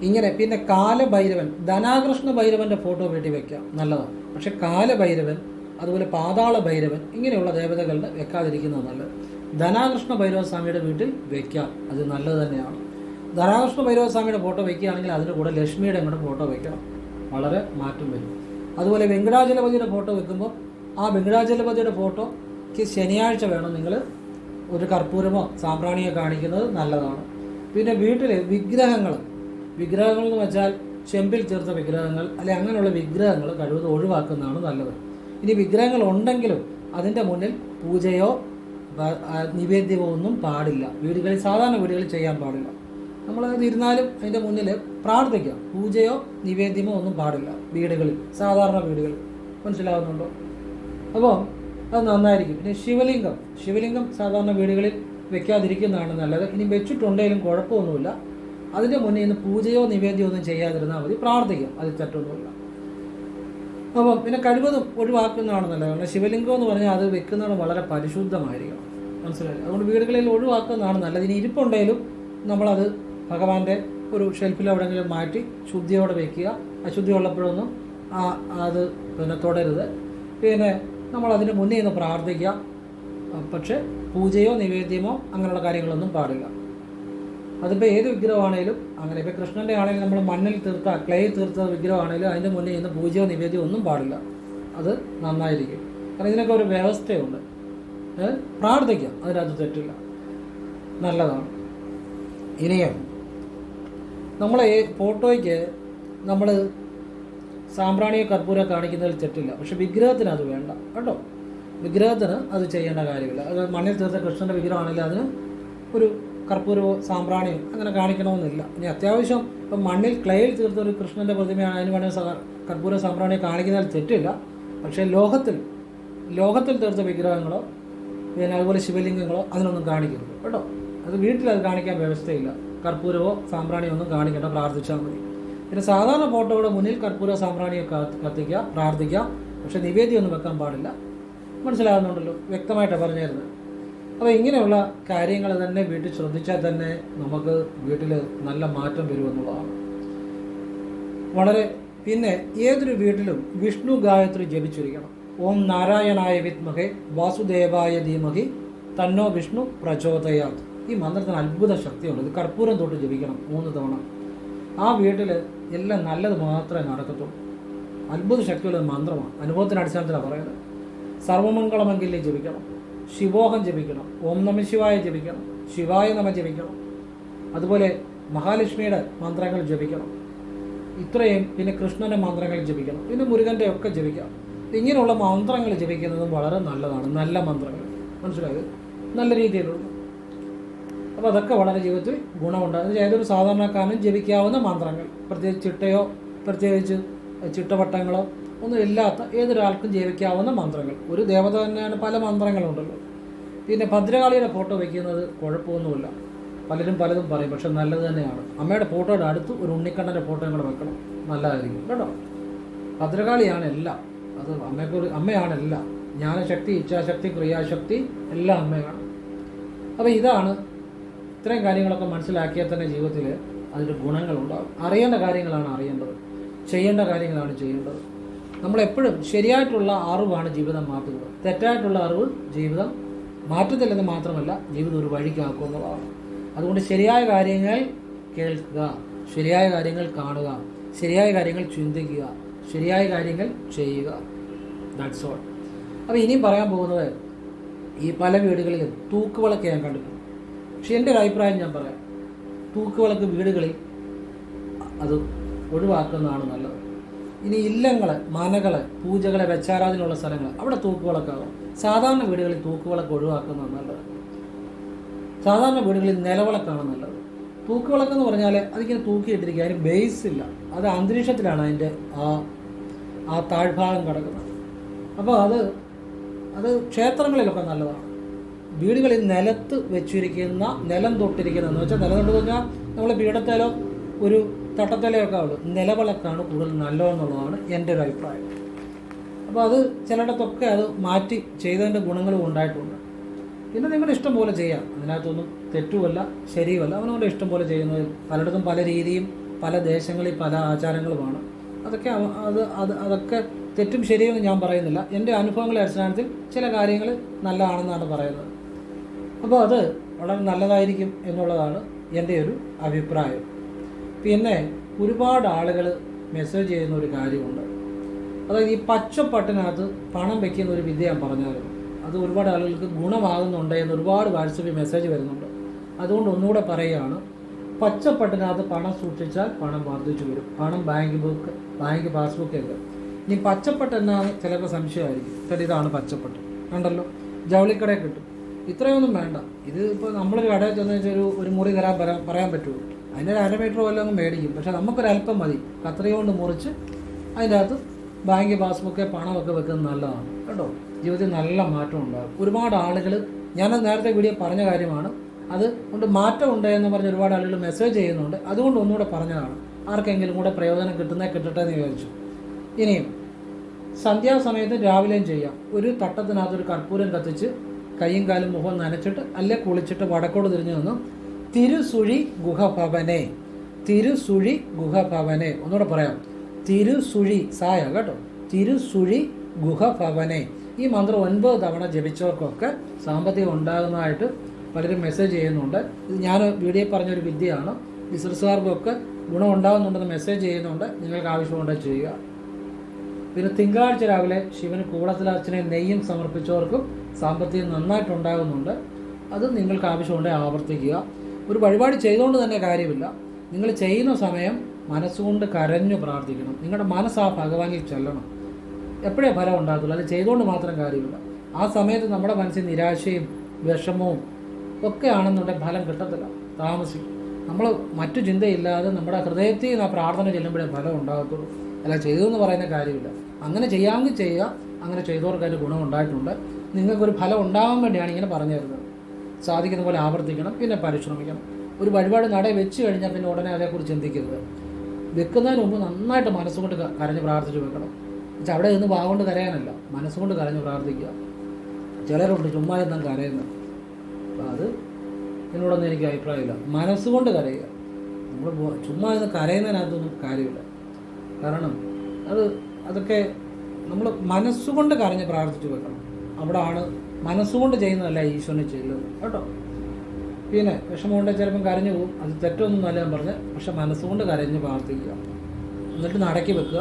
ഇങ്ങനെ. പിന്നെ കാലഭൈരവൻ, ധനാകൃഷ്ണ ഭൈരവൻ്റെ ഫോട്ടോ വീട്ടിൽ വെക്കാം, നല്ലതാണ്. പക്ഷെ കാലഭൈരവൻ, അതുപോലെ പാതാള ഭൈരവൻ, ഇങ്ങനെയുള്ള ദേവതകളുടെ വെക്കാതിരിക്കുന്നത് നല്ലത്. ധനാകൃഷ്ണ ഭൈരവസ്വാമിയുടെ വീട്ടിൽ വെക്കാം, അത് നല്ലത് തന്നെയാണ്. ധനാകൃഷ്ണ ഭൈരവസ്വാമിയുടെ ഫോട്ടോ വെക്കുകയാണെങ്കിൽ അതിൻ്റെ കൂടെ ലക്ഷ്മിയുടെ കൂടെ ഫോട്ടോ വെക്കണം, വളരെ മാറ്റം വരും. അതുപോലെ വെങ്കടാചലപതിയുടെ ഫോട്ടോ വെക്കുമ്പോൾ ആ വെങ്കടാചലപതിയുടെ ഫോട്ടോയ്ക്ക് ശനിയാഴ്ച വേണം നിങ്ങൾ ഒരു കർപ്പൂരമോ സാമ്പ്രാണിയോ കാണിക്കുന്നത് നല്ലതാണ്. പിന്നെ വീട്ടിൽ വിഗ്രഹങ്ങൾ എന്ന് വെച്ചാൽ ചെമ്പിൽ തീർത്ത വിഗ്രഹങ്ങൾ, അല്ലെ അങ്ങനെയുള്ള വിഗ്രഹങ്ങൾ കഴിവതും ഒഴിവാക്കുന്നതാണ് നല്ലത്. ഇനി വിഗ്രഹങ്ങൾ ഉണ്ടെങ്കിലും അതിൻ്റെ മുന്നിൽ പൂജയോ നിവേദ്യമോ ഒന്നും പാടില്ല. വീടുകളിൽ, സാധാരണ വീടുകളിൽ ചെയ്യാൻ പാടില്ല. നമ്മളത് ഇരുന്നാലും അതിൻ്റെ മുന്നിൽ പ്രാർത്ഥിക്കാം. പൂജയോ നിവേദ്യമോ ഒന്നും പാടില്ല വീടുകളിൽ, സാധാരണ വീടുകളിൽ. മനസ്സിലാവുന്നുണ്ടോ? അപ്പോൾ അത് നന്നായിരിക്കും. പിന്നെ ശിവലിംഗം സാധാരണ വീടുകളിൽ വെക്കാതിരിക്കുന്നതാണ് നല്ലത്. ഇനി വെച്ചിട്ടുണ്ടെങ്കിലും കുഴപ്പമൊന്നുമില്ല. അതിൻ്റെ മുന്നിൽ നിന്ന് പൂജയോ നിവേദ്യമോ ഒന്നും ചെയ്യാതിരുന്നാൽ മതി, പ്രാർത്ഥിക്കാം, അതിൽ തെറ്റൊന്നുമില്ല. അപ്പം പിന്നെ കഴിവതും ഒഴിവാക്കുന്നതാണ് നല്ലത്. കാരണം ശിവലിംഗം എന്ന് പറഞ്ഞാൽ അത് വെക്കുന്നതാണ് വളരെ പരിശുദ്ധമായിരിക്കണം. മനസ്സിലായി? അതുകൊണ്ട് വീടുകളിൽ ഒഴിവാക്കുന്നതാണ് നല്ലത്. ഇനി ഇരിപ്പുണ്ടെങ്കിലും നമ്മളത് ഭഗവാന്റെ ഒരു ഷെൽഫിൽ എവിടെയെങ്കിലും മാറ്റി ശുദ്ധിയോടെ വെക്കുക. അശുദ്ധി ഉള്ളപ്പോഴൊന്നും അത് പിന്നെ തൊടരുത്. പിന്നെ നമ്മളതിന് മുന്നേ നിന്ന് പ്രാർത്ഥിക്കുക. പക്ഷേ പൂജയോ നിവേദ്യമോ അങ്ങനെയുള്ള കാര്യങ്ങളൊന്നും പാടില്ല. അതിപ്പോൾ ഏത് വിഗ്രഹമാണേലും അങ്ങനെ. ഇപ്പോൾ കൃഷ്ണൻ്റെ ആണെങ്കിലും നമ്മൾ മണ്ണിൽ തീർത്ത, ക്ലേ തീർത്ത വിഗ്രഹമാണെങ്കിലും അതിൻ്റെ മുന്നിൽ നിന്ന് പൂജയോ നിവേദ്യമോ ഒന്നും പാടില്ല. അത് നന്നായിരിക്കും. കാരണം ഇതിനൊക്കെ ഒരു വ്യവസ്ഥയുണ്ട്. പ്രാർത്ഥിക്കാം, അതിനകത്ത് തെറ്റില്ല, നല്ലതാണ്. ഇനിയും നമ്മളെ ഫോട്ടോയ്ക്ക് നമ്മൾ സാമ്പ്രാണിയോ കർപ്പൂരോ കാണിക്കുന്നതിൽ തെറ്റില്ല. പക്ഷെ വിഗ്രഹത്തിന് അത് വേണ്ട കേട്ടോ. വിഗ്രഹത്തിന് അത് ചെയ്യേണ്ട കാര്യമില്ല. അത് മണ്ണിൽ തീർത്ത കൃഷ്ണൻ്റെ വിഗ്രഹമാണെങ്കിൽ അതിന് ഒരു കർപ്പൂരമോ സാമ്പ്രാണിയോ അങ്ങനെ കാണിക്കണമെന്നില്ല. ഇനി അത്യാവശ്യം ഇപ്പം മണ്ണിൽ ക്ലേയിൽ തീർത്ത ഒരു കൃഷ്ണൻ്റെ പ്രതിമയാണ്, അതിന് വേണമെങ്കിൽ കർപ്പൂര സാമ്പ്രാണിയോ കാണിക്കുന്നതിൽ തെറ്റില്ല. പക്ഷേ ലോകത്തിൽ തീർത്ത വിഗ്രഹങ്ങളോ പിന്നെ അതുപോലെ ശിവലിംഗങ്ങളോ അതിനൊന്നും കാണിക്കരുത് കേട്ടോ. അത് വീട്ടിലത് കാണിക്കാൻ വ്യവസ്ഥയില്ല. കർപ്പൂരമോ സാമ്പ്രാണിയോ ഒന്നും കാണിക്കേണ്ട, പ്രാർത്ഥിച്ചാൽ മതി. പിന്നെ സാധാരണ ഫോട്ടോയുടെ മുന്നിൽ കർപ്പൂര സാമ്പ്രാണിയോ കത്തിക്കുക, പ്രാർത്ഥിക്കുക. പക്ഷെ നിവേദ്യമൊന്നും വെക്കാൻ പാടില്ല. മനസ്സിലാകുന്നുണ്ടല്ലോ? വ്യക്തമായിട്ടാണ് പറഞ്ഞു തരുന്നത്. അപ്പോൾ ഇങ്ങനെയുള്ള കാര്യങ്ങൾ തന്നെ വീട്ടിൽ ശ്രദ്ധിച്ചാൽ തന്നെ നമുക്ക് വീട്ടിൽ നല്ല മാറ്റം വരുമെന്നുള്ളതാണ്. വളരെ. പിന്നെ ഏതൊരു വീട്ടിലും വിഷ്ണു ഗായത്രി ജപിച്ചിരിക്കണം. ഓം നാരായണായ വിദ്മഹേ വാസുദേവായ ധീമഹി തന്നോ വിഷ്ണു പ്രചോദയാത്. ഈ മന്ത്രത്തിന് അത്ഭുത ശക്തിയുണ്ട്. ഇത് കർപ്പൂരം തൊട്ട് ജപിക്കണം 3 തവണ. ആ വീട്ടിൽ എല്ലാം നല്ലത് മാത്രമേ നടക്കത്തുള്ളൂ. അത്ഭുത ശക്തിയുള്ള മന്ത്രമാണ്. അനുഭവത്തിൻ്റെ അടിസ്ഥാനത്തിലാണ് പറയുന്നത്. സർവമംഗളമംഗല്യം ജപിക്കണം, ശിവോഹം ജപിക്കണം, ഓം നമ ശിവായ ജപിക്കണം, ശിവായ നമ ജപിക്കണം. അതുപോലെ മഹാലക്ഷ്മിയുടെ മന്ത്രങ്ങൾ ജപിക്കണം. ഇത്രയും. പിന്നെ കൃഷ്ണൻ്റെ മന്ത്രങ്ങൾ ജപിക്കണം. പിന്നെ മുരുകൻ്റെ ഒക്കെ ജപിക്കാം. ഇങ്ങനെയുള്ള മന്ത്രങ്ങൾ ജപിക്കുന്നതും വളരെ നല്ലതാണ്. നല്ല മന്ത്രങ്ങൾ, മനസ്സിലായത്, നല്ല രീതിയിലുള്ള. അപ്പോൾ അതൊക്കെ വളരെ ജീവിതത്തിൽ ഗുണമുണ്ടാകും. ഏതൊരു സാധാരണക്കാരനും ജപിക്കാവുന്ന മന്ത്രങ്ങൾ, പ്രത്യേകിച്ച് ചിട്ടയോ പ്രത്യേകിച്ച് ചിട്ടവട്ടങ്ങളോ ഒന്നും ഇല്ലാത്ത ഏതൊരാൾക്കും ജപിക്കാവുന്ന മന്ത്രങ്ങൾ. ഒരു ദേവത തന്നെയാണ്, പല മന്ത്രങ്ങളുണ്ടല്ലോ. പിന്നെ ഭദ്രകാളിയുടെ ഫോട്ടോ വയ്ക്കുന്നത് കുഴപ്പമൊന്നുമില്ല. പലരും പലതും പറയും, പക്ഷെ നല്ലത് തന്നെയാണ്. അമ്മയുടെ ഫോട്ടോയുടെ അടുത്ത് ഒരു ഉണ്ണിക്കണ്ണൻ്റെ ഫോട്ടോയും കൂടെ വെക്കണം, നല്ലതായിരിക്കും കേട്ടോ. ഭദ്രകാളിയാണ് എല്ലാം, അത് അമ്മയാണ് എല്ലാം. ജ്ഞാനശക്തി, ഇച്ഛാശക്തി, ക്രിയാശക്തി എല്ലാം അമ്മയാണ്. അപ്പോൾ ഇതാണ്, ഇത്രയും കാര്യങ്ങളൊക്കെ മനസ്സിലാക്കിയാൽ തന്നെ ജീവിതത്തിൽ അതിൻ്റെ ഗുണങ്ങളുണ്ടാകും. അറിയേണ്ട കാര്യങ്ങളാണ് അറിയേണ്ടത്, ചെയ്യേണ്ട കാര്യങ്ങളാണ് ചെയ്യേണ്ടത്. നമ്മളെപ്പോഴും ശരിയായിട്ടുള്ള അറിവാണ് ജീവിതം മാറ്റുന്നത്. തെറ്റായിട്ടുള്ള അറിവ് ജീവിതം മാറ്റത്തില്ലെന്ന് മാത്രമല്ല, ജീവിതം ഒരു വഴിക്കാക്കുന്നതാണ്. അതുകൊണ്ട് ശരിയായ കാര്യങ്ങൾ കേൾക്കുക, ശരിയായ കാര്യങ്ങൾ കാണുക, ശരിയായ കാര്യങ്ങൾ ചിന്തിക്കുക, ശരിയായ കാര്യങ്ങൾ ചെയ്യുക. That's all. അപ്പോൾ ഇനിയും പറയാൻ പോകുന്നത്, ഈ പല വീടുകളിലും തൂക്കുവിളക്ക് ഞാൻ കണ്ടിട്ടുണ്ട്. പക്ഷെ എൻ്റെ ഒരു അഭിപ്രായം ഞാൻ പറയാം, തൂക്കുവിളക്ക് വീടുകളിൽ അത് ഒഴിവാക്കുന്നതാണ് നല്ലത്. ഇനി ഇല്ലങ്ങൾ, മനകൾ, പൂജകളെ, വെച്ചാരാധനയുള്ള സ്ഥലങ്ങൾ, അവിടെ തൂക്കുവിളക്കാകും. സാധാരണ വീടുകളിൽ തൂക്കുവിളക്ക് ഒഴിവാക്കുന്നതാണ് നല്ലത്. സാധാരണ വീടുകളിൽ നിലവിളക്കാണ് നല്ലത്. തൂക്കുവിളക്കെന്ന് പറഞ്ഞാൽ അതിങ്ങനെ തൂക്കിയിട്ടിരിക്കുക, അതിന് ബേസ് ഇല്ല, അത് അന്തരീക്ഷത്തിലാണ് അതിൻ്റെ ആ താഴ്ഭാഗം കിടക്കുന്നത്. അപ്പോൾ അത് ക്ഷേത്രങ്ങളിലൊക്കെ നല്ലതാണ്. വീടുകളിൽ നിലത്ത് വെച്ചിരിക്കുന്ന, നിലം തൊട്ടിരിക്കുന്ന എന്ന് വെച്ചാൽ, നിലം തൊട്ട് കഴിഞ്ഞാൽ നമ്മൾ പീഠത്തേലോ ഒരു തട്ടത്തേലൊക്കെ ഉള്ളൂ, നിലവിളക്കാണ് കൂടുതൽ നല്ലതെന്നുള്ളതാണ് എൻ്റെ ഒരു അഭിപ്രായം. അപ്പോൾ അത് ചിലയിടത്തൊക്കെ അത് മാറ്റി ചെയ്തതിൻ്റെ ഗുണങ്ങളും ഉണ്ടായിട്ടുണ്ട്. പിന്നെ നിങ്ങളുടെ ഇഷ്ടം പോലെ ചെയ്യാം, അതിനകത്തൊന്നും തെറ്റുമല്ല ശരിയുമല്ല. അവനവൻ്റെ ഇഷ്ടം പോലെ ചെയ്യുന്നത്. പലയിടത്തും പല രീതിയും, പല ദേശങ്ങളിൽ പല ആചാരങ്ങളുമാണ്. അതൊക്കെ തെറ്റും ശരിയെന്ന് ഞാൻ പറയുന്നില്ല. എൻ്റെ അനുഭവങ്ങളുടെ അടിസ്ഥാനത്തിൽ ചില കാര്യങ്ങൾ നല്ലതാണെന്നാണ് പറയുന്നത്. അപ്പോൾ അത് വളരെ നല്ലതായിരിക്കും എന്നുള്ളതാണ് എൻ്റെ ഒരു അഭിപ്രായം. പിന്നെ ഒരുപാട് ആളുകൾ മെസ്സേജ് ചെയ്യുന്ന ഒരു കാര്യമുണ്ട്. അതായത് ഈ പച്ചപ്പട്ടിനകത്ത് പണം വയ്ക്കുന്ന ഒരു വിദ്യ ഞാൻ പറഞ്ഞായിരുന്നു. അത് ഒരുപാട് ആളുകൾക്ക് ഗുണമാകുന്നുണ്ട് എന്ന് ഒരുപാട് വാട്സപ്പിൽ മെസ്സേജ് വരുന്നുണ്ട്. അതുകൊണ്ട് ഒന്നുകൂടെ പറയുകയാണ്, പച്ചപ്പട്ടിനകത്ത് പണം സൂക്ഷിച്ചാൽ പണം വർദ്ധിച്ചു വരും. പണം ബാങ്ക് പാസ്ബുക്കൊക്കെ. ഇനി പച്ചപ്പട്ട് എന്നാണ് ചിലപ്പോൾ സംശയമായിരിക്കും. ഇപ്പം ഇതാണ് പച്ചപ്പട്ട്, കണ്ടല്ലോ, ജൗളിക്കടയിൽ കിട്ടും. ഇത്രയൊന്നും വേണ്ട. ഇത് ഇപ്പോൾ നമ്മളൊരു കടയിൽ ചെന്ന് വെച്ചാൽ ഒരു മുറി പറയാൻ പറ്റുമോ? അതിൻ്റെ ഒരു 1/2 മീറ്റർ വല്ലതും മേടിക്കും. പക്ഷേ നമുക്കൊരല്പം മതി, കത്രിക കൊണ്ട് മുറിച്ച് അതിൻ്റെ അകത്ത് ബാങ്ക് പാസ്ബുക്ക് പണമൊക്കെ വെക്കുന്നത് നല്ലതാണ് കേട്ടോ. ജീവിതത്തിൽ നല്ല മാറ്റം ഉണ്ടാകും. ഒരുപാട് ആളുകൾ, ഞാൻ നേരത്തെ വീഡിയോ പറഞ്ഞ കാര്യമാണ്, അത് കൊണ്ട് മാറ്റമുണ്ട് എന്ന് പറഞ്ഞ് ഒരുപാട് ആളുകൾ മെസ്സേജ് ചെയ്യുന്നുണ്ട്. അതുകൊണ്ട് ഒന്നുകൂടെ പറഞ്ഞതാണ്, ആർക്കെങ്കിലും കൂടെ പ്രയോജനം കിട്ടട്ടെ എന്ന് വിചാരിച്ചു. ഇനിയും സന്ധ്യാസമയത്ത് രാവിലെയും ചെയ്യാം. ഒരു തട്ടത്തിനകത്തൊരു കർപ്പൂരം കത്തിച്ച് കൈയും കാലും മുഖം നനച്ചിട്ട് അല്ലെ കുളിച്ചിട്ട് വടക്കോട് തിരിഞ്ഞു നിന്ന് തിരുസുഴി ഗുഹഭവനെ, തിരുസുഴി ഗുഹഭവനെ, ഒന്നുകൂടെ പറയാം, തിരുസുഴി സായ കേട്ടോ, തിരുസുഴി ഗുഹഭവനെ. ഈ മന്ത്രം 9 തവണ ജപിച്ചവർക്കൊക്കെ സാമ്പത്തികം ഉണ്ടാകുന്നതായിട്ട് പലരും മെസ്സേജ് ചെയ്യുന്നുണ്ട്. ഇത് ഞാൻ വീഡിയോ പറഞ്ഞൊരു വിദ്യയാണ്. ബിസിനസ്സുകാർക്കൊക്കെ ഗുണം ഉണ്ടാകുന്നുണ്ടെന്ന് മെസ്സേജ് ചെയ്യുന്നുണ്ട്. നിങ്ങൾക്ക് ആവശ്യമുണ്ടെങ്കിൽ ചെയ്യുക. പിന്നെ തിങ്കളാഴ്ച രാവിലെ ശിവന് കൂടത്തിലർച്ചനയും നെയ്യും സമർപ്പിച്ചവർക്കും സാമ്പത്തികം നന്നായിട്ടുണ്ടാകുന്നുണ്ട്. അത് നിങ്ങൾക്ക് ആവശ്യമുണ്ടെങ്കിൽ ആവർത്തിക്കുക. ഒരു വഴിപാട് ചെയ്തുകൊണ്ട് തന്നെ കാര്യമില്ല. നിങ്ങൾ ചെയ്യുന്ന സമയം മനസ്സുകൊണ്ട് കരഞ്ഞു പ്രാർത്ഥിക്കണം. നിങ്ങളുടെ മനസ്സ് ആ ഭഗവാനിൽ ചെല്ലണം. എപ്പോഴേ ഫലം ഉണ്ടാകത്തുള്ളൂ. അത് ചെയ്തുകൊണ്ട് മാത്രം കാര്യമില്ല. ആ സമയത്ത് നമ്മുടെ മനസ്സിൽ നിരാശയും വിഷമവും ഒക്കെ ആണെന്നുണ്ടെങ്കിൽ ഫലം കിട്ടത്തില്ല, താമസിക്കും. നമ്മൾ മറ്റു ചിന്തയില്ലാതെ നമ്മുടെ ഹൃദയത്തിൽ നിന്ന് ആ പ്രാർത്ഥന ചെല്ലുമ്പോഴേ ഫലം ഉണ്ടാകത്തുള്ളൂ. അല്ല ചെയ്തെന്ന് പറയുന്ന കാര്യമില്ല. അങ്ങനെ ചെയ്യാമെങ്കിൽ ചെയ്യുക. അങ്ങനെ ചെയ്തവർക്ക് അതിൻ്റെ ഗുണം ഉണ്ടായിട്ടുണ്ട്. നിങ്ങൾക്കൊരു ഫലം ഉണ്ടാകാൻ വേണ്ടിയാണ് ഇങ്ങനെ പറഞ്ഞു തരുന്നത്. സാധിക്കുന്ന പോലെ ആവർത്തിക്കണം, പിന്നെ പരിശ്രമിക്കണം. ഒരു വഴിപാട് നടയിൽ വെച്ച് കഴിഞ്ഞാൽ പിന്നെ ഉടനെ അതേക്കുറിച്ച് ചിന്തിക്കരുത്. വെക്കുന്നതിന് മുമ്പ് നന്നായിട്ട് മനസ്സുകൊണ്ട് കരഞ്ഞ് പ്രാർത്ഥിച്ച് വെക്കണം. വെച്ചാൽ അവിടെ നിന്ന് വാഗൊണ്ട് കരയാനല്ല, മനസ്സുകൊണ്ട് കരഞ്ഞ് പ്രാർത്ഥിക്കുക. ചിലരുണ്ട് ചുമ്മാ എന്നാൽ കരയുന്നത്. അപ്പോൾ അത് എന്നോടൊന്നും എനിക്ക് അഭിപ്രായമില്ല. മനസ്സുകൊണ്ട് കരയുക. നമ്മൾ ചുമ്മാ ഇന്ന് കരയുന്നതിനകത്തൊന്നും കാര്യമില്ല. കാരണം അതൊക്കെ നമ്മൾ മനസ്സുകൊണ്ട് കരഞ്ഞ് പ്രാർത്ഥിച്ച് വെക്കണം. അവിടെയാണ് മനസ്സുകൊണ്ട് ചെയ്യുന്നതല്ല ഈശ്വരനെ ചെയ്യുന്നത് കേട്ടോ. പിന്നെ വിഷമമുണ്ടെങ്കിൽ ചിലപ്പം കരഞ്ഞു പോകും, അത് തെറ്റൊന്നും നല്ല ഞാൻ പറഞ്ഞ്. പക്ഷെ മനസ്സുകൊണ്ട് കരഞ്ഞ് പ്രാർത്ഥിക്കുക, എന്നിട്ട് നടക്കി വെക്കുക.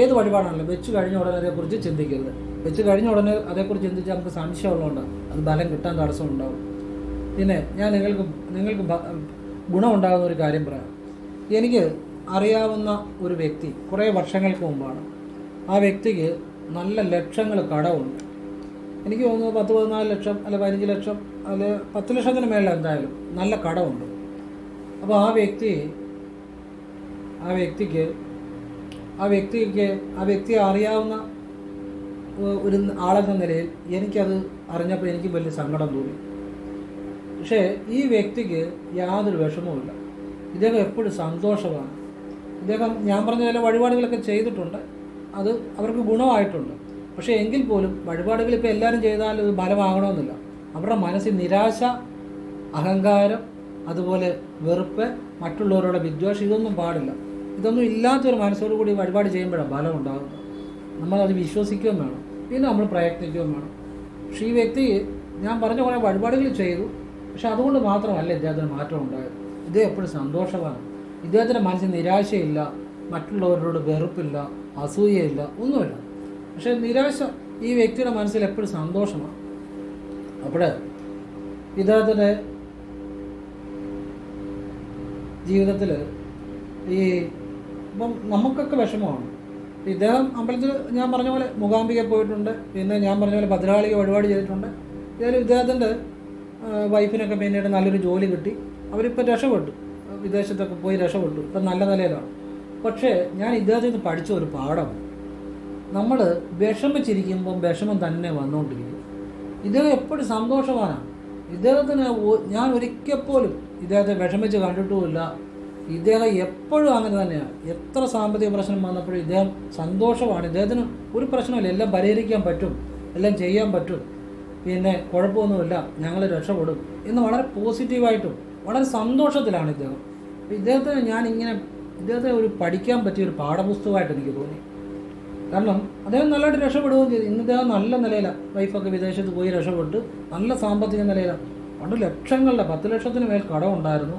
ഏത് വഴിപാടാണല്ലോ വെച്ച് കഴിഞ്ഞ ഉടനെ അതേക്കുറിച്ച് ചിന്തിക്കരുത്. വെച്ച് കഴിഞ്ഞ ഉടനെ അതേക്കുറിച്ച് ചിന്തിച്ചാൽ നമുക്ക് സംശയമുള്ളതുകൊണ്ട് അത് ബലം കിട്ടാൻ തടസ്സം ഉണ്ടാവും. പിന്നെ ഞാൻ നിങ്ങൾക്ക് ഗുണമുണ്ടാകുന്ന ഒരു കാര്യം പറയാം. എനിക്ക് അറിയാവുന്ന ഒരു വ്യക്തി കുറേ വർഷങ്ങൾക്ക് മുമ്പാണ്. ആ വ്യക്തിക്ക് നല്ല ലക്ഷങ്ങൾ കടമുണ്ട്. എനിക്ക് തോന്നുന്നു 10-14 ലക്ഷം അല്ല 15 ലക്ഷം അല്ല 10 ലക്ഷത്തിന് മേളിൽ എന്തായാലും നല്ല കടമുണ്ട്. അപ്പോൾ ആ വ്യക്തിയെ അറിയാവുന്ന ഒരു ആളെന്ന നിലയിൽ എനിക്കത് അറിഞ്ഞപ്പോൾ എനിക്ക് വലിയ സങ്കടം തോന്നി. പക്ഷേ ഈ വ്യക്തിക്ക് യാതൊരു വിഷമവുമില്ല. ഇദ്ദേഹം എപ്പോഴും സന്തോഷമാണ്. ഇദ്ദേഹം ഞാൻ പറഞ്ഞ ചില വഴിപാടുകളൊക്കെ ചെയ്തിട്ടുണ്ട്, അത് അവർക്ക് ഗുണമായിട്ടുണ്ട്. പക്ഷേ എങ്കിൽ പോലും വഴിപാടുകൾ ഇപ്പോൾ എല്ലാവരും ചെയ്താൽ ഇത് ഫലമാകണമെന്നില്ല. അവരുടെ മനസ്സിൽ നിരാശ, അഹങ്കാരം, അതുപോലെ വെറുപ്പ്, മറ്റുള്ളവരുടെ വിദ്വേഷം, ഇതൊന്നും പാടില്ല. ഇതൊന്നും ഇല്ലാത്തൊരു മനസ്സോടുകൂടി വഴിപാട് ചെയ്യുമ്പോഴാണ് ഫലം ഉണ്ടാകുന്നത്. നമ്മളത് വിശ്വസിക്കുകയും വേണം, പിന്നെ നമ്മൾ പ്രയത്നിക്കുകയും വേണം. പക്ഷേ ഈ വ്യക്തി ഞാൻ പറഞ്ഞ കുറേ വഴിപാടുകൾ ചെയ്തു, പക്ഷെ അതുകൊണ്ട് മാത്രമല്ല ഇദ്ദേഹത്തിന് മാറ്റം ഉണ്ടായത്. ഇദ്ദേഹം എപ്പോഴും സന്തോഷമാണ്. ഇദ്ദേഹത്തിൻ്റെ മനസ്സിൽ നിരാശയില്ല, മറ്റുള്ളവരോട് വെറുപ്പില്ല, അസൂയയില്ല, ഒന്നുമില്ല. പക്ഷേ നിരാശ ഈ വ്യക്തിയുടെ മനസ്സിൽ എപ്പോഴും സന്തോഷമാണ്. അപ്പോൾ ഇദ്ദേഹത്തിൻ്റെ ജീവിതത്തിൽ ഇപ്പം നമുക്കൊക്കെ വിഷമമാണ്. ഇദ്ദേഹം അമ്പലത്തിൽ ഞാൻ പറഞ്ഞ പോലെ മൂകാംബിക പോയിട്ടുണ്ട്, പിന്നെ ഞാൻ പറഞ്ഞ പോലെ ഭദ്രകാളിക വഴിപാട് ചെയ്തിട്ടുണ്ട്. ഏതായാലും ഇദ്ദേഹത്തിൻ്റെ വൈഫിനൊക്കെ പിന്നീട് നല്ലൊരു ജോലി കിട്ടി, അവരിപ്പോൾ രക്ഷപ്പെട്ടു, വിദേശത്തൊക്കെ പോയി രക്ഷപ്പെട്ടു, ഇപ്പം നല്ല നിലയിലാണ്. പക്ഷേ ഞാൻ ഇദ്ദേഹത്തിൽ നിന്ന് പഠിച്ച ഒരു പാഠം, നമ്മൾ വിഷമിച്ചിരിക്കുമ്പം വിഷമം തന്നെ വന്നുകൊണ്ടിരിക്കും. ഇദ്ദേഹം എപ്പോഴും സന്തോഷവാനാണ്. ഇദ്ദേഹത്തിന് ഞാൻ ഒരിക്കൽ പോലും ഇദ്ദേഹത്തെ വിഷമിച്ച് കണ്ടിട്ടുമില്ല. ഇദ്ദേഹം എപ്പോഴും അങ്ങനെ തന്നെയാണ്. എത്ര സാമ്പത്തിക പ്രശ്നം വന്നപ്പോഴും ഇദ്ദേഹം സന്തോഷമാണ്. ഇദ്ദേഹത്തിന് ഒരു പ്രശ്നമില്ല, എല്ലാം പരിഹരിക്കാൻ പറ്റും, എല്ലാം ചെയ്യാൻ പറ്റും, പിന്നെ കുഴപ്പമൊന്നുമില്ല, ഞങ്ങൾ രക്ഷപ്പെടും എന്ന് വളരെ പോസിറ്റീവായിട്ടും വളരെ സന്തോഷത്തിലാണ് ഇദ്ദേഹം. ഇദ്ദേഹത്തെ ഒരു പഠിക്കാൻ പറ്റിയ ഒരു പാഠപുസ്തകമായിട്ട് എനിക്ക് തോന്നി. കാരണം അദ്ദേഹം നല്ലതായിട്ട് രക്ഷപ്പെടുകയും ചെയ്തു. ഇന്ന് ഇദ്ദേഹം നല്ല നിലയിലാണ്. വൈഫൊക്കെ വിദേശത്ത് പോയി രക്ഷപ്പെട്ട് നല്ല സാമ്പത്തിക നിലയിലാണ്. പണ്ട് ലക്ഷങ്ങളുടെ 10 ലക്ഷത്തിന് മേൽ കടമുണ്ടായിരുന്നു.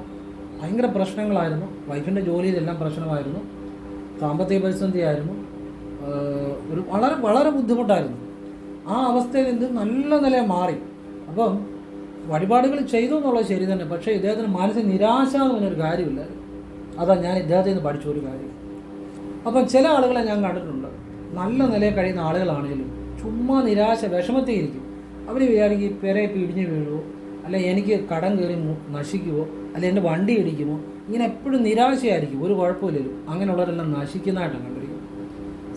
ഭയങ്കര പ്രശ്നങ്ങളായിരുന്നു. വൈഫിൻ്റെ ജോലിയിലെല്ലാം പ്രശ്നമായിരുന്നു, സാമ്പത്തിക പ്രതിസന്ധിയായിരുന്നു, ഒരു വളരെ വളരെ ബുദ്ധിമുട്ടായിരുന്നു. ആ അവസ്ഥയിൽ നിന്ന് നല്ല നിലയിൽ മാറി. അപ്പം വഴിപാടുകൾ ചെയ്തു എന്നുള്ളത് ശരി തന്നെ, പക്ഷേ ഇദ്ദേഹത്തിന് മനസ്സിൽ നിരാശ എന്ന് പറഞ്ഞൊരു കാര്യമില്ലായിരുന്നു. അതാണ് ഞാൻ ഇദ്ദേഹത്തിൽ നിന്ന് പഠിച്ച ഒരു കാര്യം. അപ്പം ചില ആളുകളെ ഞാൻ കണ്ടിട്ടുണ്ട്, നല്ല നിലയിൽ കഴിയുന്ന ആളുകളാണെങ്കിലും ചുമ്മാ നിരാശ വിഷമത്തിയിരിക്കും. അവർ വിചാരിക്കും പെരയെ പിടിഞ്ഞ് വീഴുമോ, അല്ലെ എനിക്ക് കടം കയറി നശിക്കുമോ, അല്ലെ എൻ്റെ വണ്ടി ഇടിക്കുമോ, ഇങ്ങനെ എപ്പോഴും നിരാശയായിരിക്കും. ഒരു കുഴപ്പമില്ലല്ലോ. അങ്ങനെയുള്ളവരെല്ലാം നശിക്കുന്നതായിട്ടാണ് കണ്ടിരിക്കുന്നത്.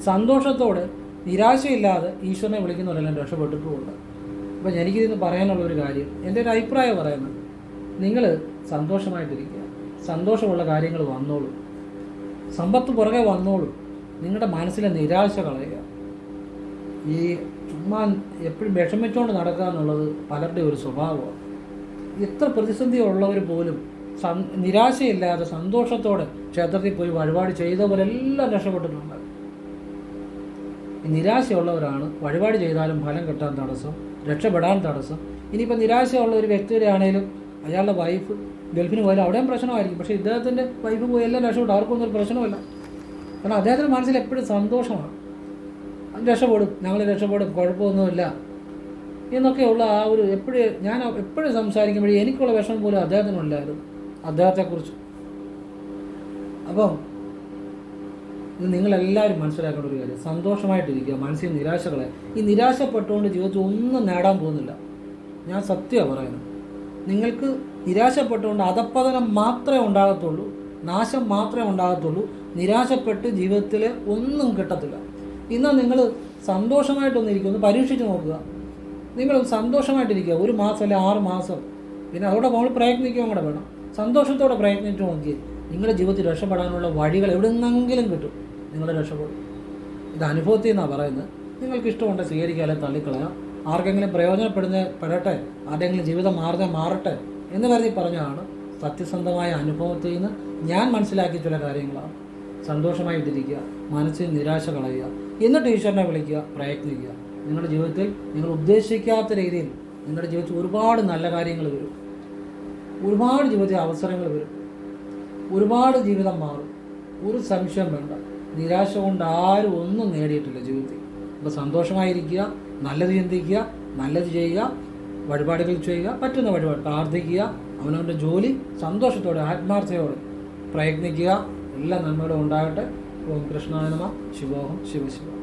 സന്തോഷത്തോടെ നിരാശയില്ലാതെ ഈശ്വരനെ വിളിക്കുന്നവരെല്ലാം രക്ഷപ്പെട്ടിട്ടുമുണ്ട്. അപ്പം എനിക്കിതിന് പറയാനുള്ളൊരു കാര്യം, എൻ്റെ ഒരു അഭിപ്രായം പറയുന്നത്, നിങ്ങൾ സന്തോഷമായിട്ടിരിക്കുക. സന്തോഷമുള്ള കാര്യങ്ങൾ വന്നോളൂ, സമ്പത്ത് പുറകെ വന്നോളൂ. നിങ്ങളുടെ മനസ്സിലെ നിരാശ കളയുക. ഈ ചുമ്മാ എപ്പോഴും വിഷമിച്ചുകൊണ്ട് നടക്കുക എന്നുള്ളത് പലരുടെയും ഒരു സ്വഭാവമാണ്. എത്ര പ്രതിസന്ധി ഉള്ളവർ പോലും നിരാശയില്ലാതെ സന്തോഷത്തോടെ ക്ഷേത്രത്തിൽ പോയി വഴിപാട് ചെയ്തവരെല്ലാം രക്ഷപ്പെട്ടിട്ടുണ്ട്. ഈ നിരാശയുള്ളവരാണ് വഴിപാട് ചെയ്താലും ഫലം കിട്ടാൻ തടസ്സം, രക്ഷപ്പെടാൻ തടസ്സം. ഇനിയിപ്പോൾ നിരാശയുള്ള ഒരു വ്യക്തിയുടെ ആണെങ്കിലും അയാളുടെ വൈഫ് ഗൾഫിന് പോയാലും അവിടെയും പ്രശ്നമായിരിക്കും. പക്ഷേ ഇദ്ദേഹത്തിൻ്റെ വൈഫ് പോയി എല്ലാം രക്ഷപ്പെട്ടു, ആർക്കൊന്നും ഒരു പ്രശ്നമില്ല. കാരണം അദ്ദേഹത്തിൻ്റെ മനസ്സിൽ എപ്പോഴും സന്തോഷമാണ്. രക്ഷപ്പെടും, ഞങ്ങൾ രക്ഷപ്പെടും, കുഴപ്പമൊന്നുമില്ല എന്നൊക്കെയുള്ള ആ ഒരു ഞാൻ എപ്പോഴും സംസാരിക്കുമ്പോഴേ എനിക്കുള്ള വിഷമം പോലും അദ്ദേഹത്തിനുണ്ടായിരുന്നു, അദ്ദേഹത്തെക്കുറിച്ച്. അപ്പം ഇത് നിങ്ങളെല്ലാവരും മനസ്സിലാക്കേണ്ട ഒരു കാര്യം, സന്തോഷമായിട്ടിരിക്കുക, മനസ്സിൽ നിരാശകളെ. ഈ നിരാശപ്പെട്ടുകൊണ്ട് ജീവിതത്തിൽ ഒന്നും നേടാൻ പോകുന്നില്ല. ഞാൻ സത്യമാണ് പറയുന്നത്. നിങ്ങൾക്ക് നിരാശപ്പെട്ടുകൊണ്ട് അധപ്പതനം മാത്രമേ ഉണ്ടാകത്തുള്ളൂ, നാശം മാത്രമേ ഉണ്ടാകത്തുള്ളൂ. നിരാശപ്പെട്ട് ജീവിതത്തിൽ ഒന്നും കിട്ടത്തില്ല. ഇന്ന് നിങ്ങൾ സന്തോഷമായിട്ടൊന്നിരിക്കുക, ഒന്ന് പരീക്ഷിച്ച് നോക്കുക. നിങ്ങൾ സന്തോഷമായിട്ടിരിക്കുക 1 മാസം അല്ലെ 6 മാസം, പിന്നെ അതോടെ നമ്മൾ പ്രയത്നിക്കുകയും കൂടെ വേണം. സന്തോഷത്തോടെ പ്രയത്നിച്ച് നോക്കി നിങ്ങളുടെ ജീവിതത്തിൽ രക്ഷപ്പെടാനുള്ള വഴികൾ എവിടെ നിന്നെങ്കിലും കിട്ടും, നിങ്ങൾ രക്ഷപ്പെടും. ഇത് അനുഭവത്തിൽ നിന്നാണ് പറയുന്നത്. നിങ്ങൾക്ക് ഇഷ്ടമുണ്ട് സ്വീകരിക്കുക, അല്ലെങ്കിൽ തള്ളിക്കളയാം. ആർക്കെങ്കിലും പ്രയോജനപ്പെടട്ടെ, ആരുടെയെങ്കിലും ജീവിതം മാറട്ടെ എന്ന് കരുതി പറഞ്ഞതാണ്. സത്യസന്ധമായ അനുഭവത്തിൽ നിന്ന് ഞാൻ മനസ്സിലാക്കിയ ചില കാര്യങ്ങളാണ്. സന്തോഷമായിട്ടിരിക്കുക, മനസ്സിൽ നിരാശ കളയുക, എന്നിട്ട് ഈശ്വരനെ വിളിക്കുക, പ്രയത്നിക്കുക. നിങ്ങളുടെ ജീവിതത്തിൽ നിങ്ങൾ ഉദ്ദേശിക്കാത്ത രീതിയിൽ നിങ്ങളുടെ ജീവിതത്തിൽ ഒരുപാട് നല്ല കാര്യങ്ങൾ വരും, ഒരുപാട് ജീവിതത്തിൽ അവസരങ്ങൾ വരും, ഒരുപാട് ജീവിതം മാറും. ഒരു സംശയം വേണ്ട. നിരാശ കൊണ്ട് ആരും ഒന്നും നേടിയിട്ടില്ല ജീവിതത്തിൽ. അപ്പോൾ സന്തോഷമായിരിക്കുക, നല്ലത് ചിന്തിക്കുക, നല്ലത് ചെയ്യുക, വഴിപാടുകൾ ചെയ്യുക, പറ്റുന്ന വഴിപാട് പ്രാർത്ഥിക്കുക, അവനവൻ്റെ ജോലി സന്തോഷത്തോടെ ആത്മാർത്ഥതയോടെ പ്രയത്നിക്കുക. എല്ലാ നന്മകളും ഉണ്ടാകട്ടെ. ഓം കൃഷ്ണായ നമഃ. ശിവോഹം. ശിവശിവ.